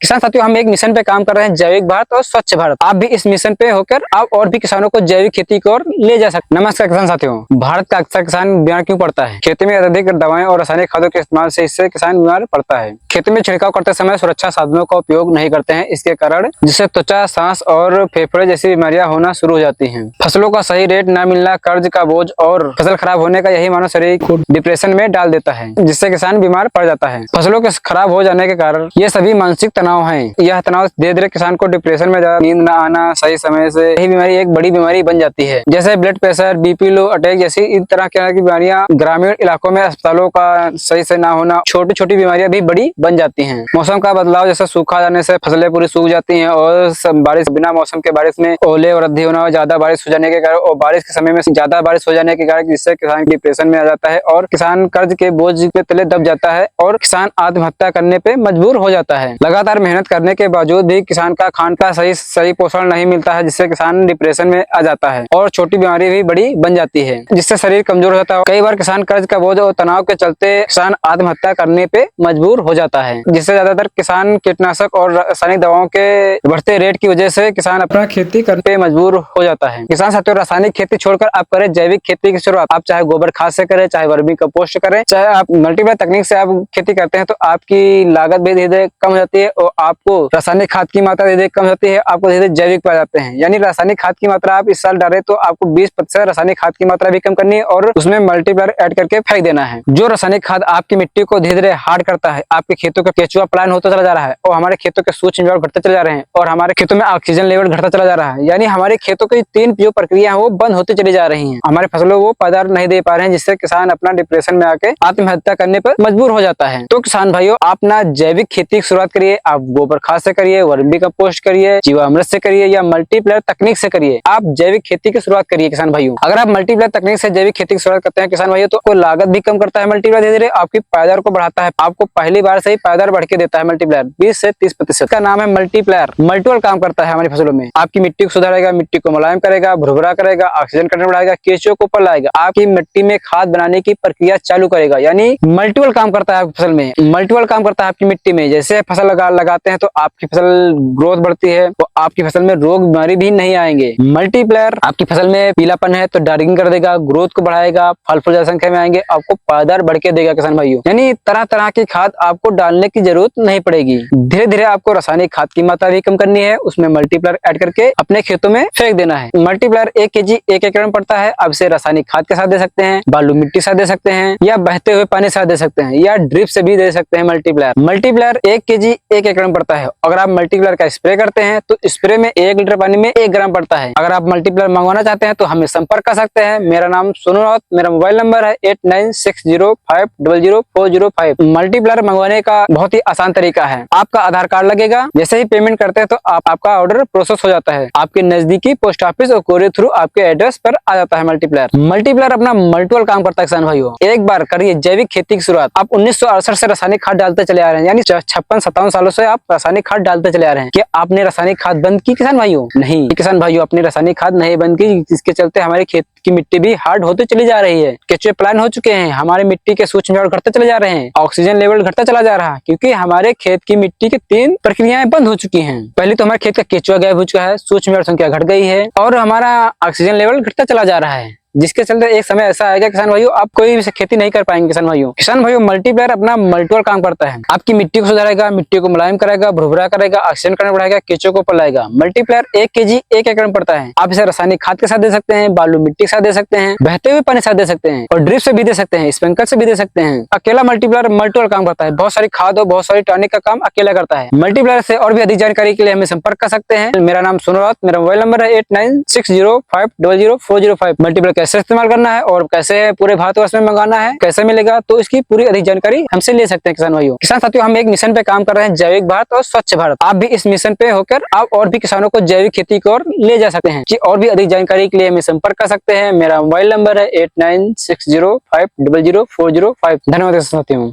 किसान साथियों, हम एक मिशन पे काम कर रहे हैं, जैविक भारत और स्वच्छ भारत। आप भी इस मिशन पे होकर आप और भी किसानों को जैविक खेती की ओर ले जा सकते हैं। नमस्कार किसान साथियों, भारत का अक्सर किसान बीमार क्यों पड़ता है? खेती में अत्यधिक दवाएं और रासायनिक खादों के इस्तेमाल से इससे किसान बीमार पड़ता है। खेती में छिड़काव करते समय सुरक्षा साधनों का उपयोग नहीं करते हैं, इसके कारण जिससे त्वचा, सांस और फेफड़े जैसी बीमारियां होना शुरू हो जाती हैं। फसलों का सही रेट न मिलना, कर्ज का बोझ और फसल खराब होने का यही मानव शरीर को डिप्रेशन में डाल देता है, जिससे किसान बीमार पड़ जाता है। फसलों के खराब हो जाने के कारण ये सभी मानसिक तनाव है। यह तनाव धीरे धीरे किसान को डिप्रेशन में नींद न आना, सही समय से यही बीमारी एक बड़ी बीमारी बन जाती है, जैसे blood pressure, BP low, attack जैसी इन तरह की बीमारियां। ग्रामीण इलाकों में अस्पतालों का सही से ना होना, छोटी छोटी बीमारियां भी बड़ी बन जाती हैं। मौसम का बदलाव, जैसे सूखा जाने से फसलें पूरी सूख जाती हैं और बारिश, बिना मौसम के बारिश में ओले और वृद्धि होना, ज्यादा बारिश हो जाने के कारण और बारिश के समय में ज्यादा बारिश हो जाने के कारण जिससे किसान डिप्रेशन में आ जाता है और किसान कर्ज के बोझ के तले दब जाता है और किसान आत्महत्या करने पे मजबूर हो जाता है। लगातार मेहनत करने के बावजूद भी किसान का खान का सही पोषण नहीं मिलता है, जिससे किसान डिप्रेशन में आ जाता है और छोटी बीमारी भी बड़ी बन जाती है, जिससे शरीर कमजोर हो जाता है। कई बार किसान कर्ज का बोझ और तनाव के चलते किसान आत्महत्या करने पे मजबूर हो जाता है, जिससे ज्यादातर किसान कीटनाशक और रासायनिक दवाओं के बढ़ते रेट की वजह से किसान अपना खेती करने पे मजबूर हो जाता है। किसान साथियों, रासायनिक खेती छोड़कर आप करें जैविक खेती की शुरुआत। आप चाहे गोबर खाद से करें, चाहे वर्मी कंपोस्ट करें, चाहे आप मल्टीप्लाई तकनीक से आप खेती करते हैं, तो आपकी लागत भी धीरे धीरे कम हो जाती है और आपको रासायनिक खाद की मात्रा धीरे धीरे कम होती है, आपको धीरे धीरे जैविक पा जाते हैं। यानी रासायनिक खाद की मात्रा आप इस साल डालें तो आपको 20% रासायनिक खाद की मात्रा भी कम करनी है और उसमें मल्टीप्लायर ऐड करके फेंक देना है। जो रासायनिक खाद आपकी मिट्टी को धीरे धीरे हार्ड करता है, आपके खेतों का केचुआ पलायन होता चला जा रहा है और हमारे खेतों के सूक्ष्म जीवाणु घटते चले जा रहे हैं और हमारे खेतों में ऑक्सीजन लेवल घटता चला जा रहा है। यानी हमारे खेतों की 3 जो प्रक्रिया है वो बंद होती चली जा रही है। हमारे फसलों को पैदावार नहीं दे पा रहे हैं, जिससे किसान अपना डिप्रेशन में आके आत्महत्या करने पर मजबूर हो जाता है। तो किसान भाइयों, आप ना जैविक खेती की शुरुआत करिए। आप गोबर खाद से करिए, वर्मी कंपोस्ट करिए, जीवामृत से करिए या मल्टीप्लायर तकनीक से करिए। आप जैविक खेती की शुरुआत करिए किसान भाइयों। अगर आप मल्टीप्लायर तकनीक से जैविक खेती की शुरुआत करते हैं किसान भाइयों, तो आपको लागत भी कम करता है मल्टीप्लायर, धीरे धीरे आपकी पैदावार को बढ़ाता है। आपको पहली बार से ही पैदावार बढ़ के देता है मल्टीप्लायर 20 से 30%। का नाम है मल्टीप्लायर। मल्टीपल काम करता है हमारी फसलों में। आपकी मिट्टी को सुधारेगा, मिट्टी को मुलायम करेगा, भुरभुरा करेगा, ऑक्सीजन कंटेंट बढ़ाएगा, केंचुओं को ऊपर लाएगा, आपकी मिट्टी में खाद बनाने की प्रक्रिया चालू करेगा। यानी मल्टीपल काम करता है आपकी फसल में, मल्टीपल काम करता है आपकी मिट्टी में। जैसे फसल लगाते हैं तो आपकी फसल ग्रोथ बढ़ती है, तो आपकी फसल में रोग बीमारी भी नहीं आएंगे। मल्टीप्लायर आपकी फसल में पीलापन है तो डार्किंग कर देगा, ग्रोथ को बढ़ाएगा, फल फूल ज्यादा संख्या में आएंगे, आपको पैदावार बढ़ के देगा किसान भाइयों। यानी तरह तरह की खाद आपको डालने की जरूरत नहीं पड़ेगी। धीरे धीरे आपको रासायनिक खाद की मात्रा भी कम करनी है, उसमें मल्टीप्लायर ऐड करके अपने खेतों में फेंक देना है। मल्टीप्लायर 1 kg 1 एकड़ में पड़ता है। आप इसे रासायनिक खाद के साथ दे सकते हैं, बालू मिट्टी के साथ दे सकते हैं या बहते हुए पानी के साथ दे सकते हैं या ड्रिप से भी दे सकते हैं। मल्टीप्लायर 1 kg 1 एकड़ में पड़ता है। अगर आप मल्टीप्लायर का स्प्रे करते हैं तो स्प्रे में 1 लीटर पानी में 1 ग्राम पड़ता है। अगर आप मल्टीप्लायर मंगवाना चाहते हैं तो हमें संपर्क कर सकते हैं। मेरा नाम सोनू राउत, मेरा मोबाइल नंबर है 8960500405। मल्टीप्लायर मंगवाने का बहुत ही आसान तरीका है। आपका आधार कार्ड लगेगा, जैसे ही पेमेंट करते हैं तो आपका ऑर्डर प्रोसेस हो जाता है। आपके नजदीकी पोस्ट ऑफिस और कोरियर थ्रू आपके एड्रेस पर आ जाता है मल्टीप्लायर अपना मल्टीपल काम करता है किसान भाइयों। एक बार करिए जैविक खेती की शुरुआत। आप 1968 से रासायनिक खाद डालते चले आ रहे हैं, यानी 56-57 सालों से आप रासायनिक खाद डालते चले आ रहे हैं। क्या आपने रासायनिक खाद बंद की किसान भाइयों? नहीं किसान भाइयों, अपनी रासायनिक खाद नहीं बंद की, जिसके चलते हमारे खेत की मिट्टी भी हार्ड होती चली जा रही है, केचुए पलायन हो चुके हैं, हमारे मिट्टी के सूक्ष्म जीवाणु घटते चले जा रहे हैं, ऑक्सीजन लेवल घटता चला जा रहा है, क्योंकि हमारे खेत की मिट्टी की 3 प्रक्रियाएं बंद हो चुकी हैं। पहले तो हमारे खेत का केचुआ गायब हो चुका है, सूक्ष्म जीवाणु संख्या घट गई है और हमारा ऑक्सीजन लेवल घटता चला जा रहा है, जिसके चलते एक समय ऐसा आएगा किसान भाइयों, आप कोई भी खेती नहीं कर पाएंगे किसान भाइयों। मल्टीप्लायर अपना मल्टीपल काम करता है। आपकी मिट्टी को सुधारेगा, मिट्टी को मुलायम करेगा, भुरभुरा करेगा, ऑक्सीजन कंटेंट बढ़ाएगा, केंचुओं को ऊपर लाएगा। मल्टीप्लायर 1 kg 1 एकड़ में पड़ता है। आप इसे रासायनिक खाद के साथ दे सकते हैं, बालू मिट्टी के साथ दे सकते हैं, बहते हुए पानी के साथ दे सकते हैं और ड्रिप से भी दे सकते हैं, स्प्रिंकलर से भी दे सकते हैं। अकेला मल्टीप्लायर मल्टीपल काम करता है। बहुत सारी खाद और बहुत सारी टॉनिक का काम अकेला करता है। मल्टीप्लायर से और भी अधिक जानकारी के लिए हमें संपर्क कर सकते हैं। मेरा नाम सोनू राउत, मेरा मोबाइल नंबर है 8960500405। मल्टीप्लायर कैसे इस्तेमाल करना है और कैसे पूरे भारतवर्ष में मंगाना है, कैसे मिलेगा, तो इसकी पूरी अधिक जानकारी हमसे ले सकते हैं किसान भाइयों। किसान साथियों, हम एक मिशन पे काम कर रहे हैं, जैविक भारत और स्वच्छ भारत। आप भी इस मिशन पे होकर आप और भी किसानों को जैविक खेती की ओर ले जा सकते हैं। और भी अधिक जानकारी के लिए हमें संपर्क कर सकते हैं। मेरा मोबाइल नंबर है 8960500405। धन्यवाद साथियों।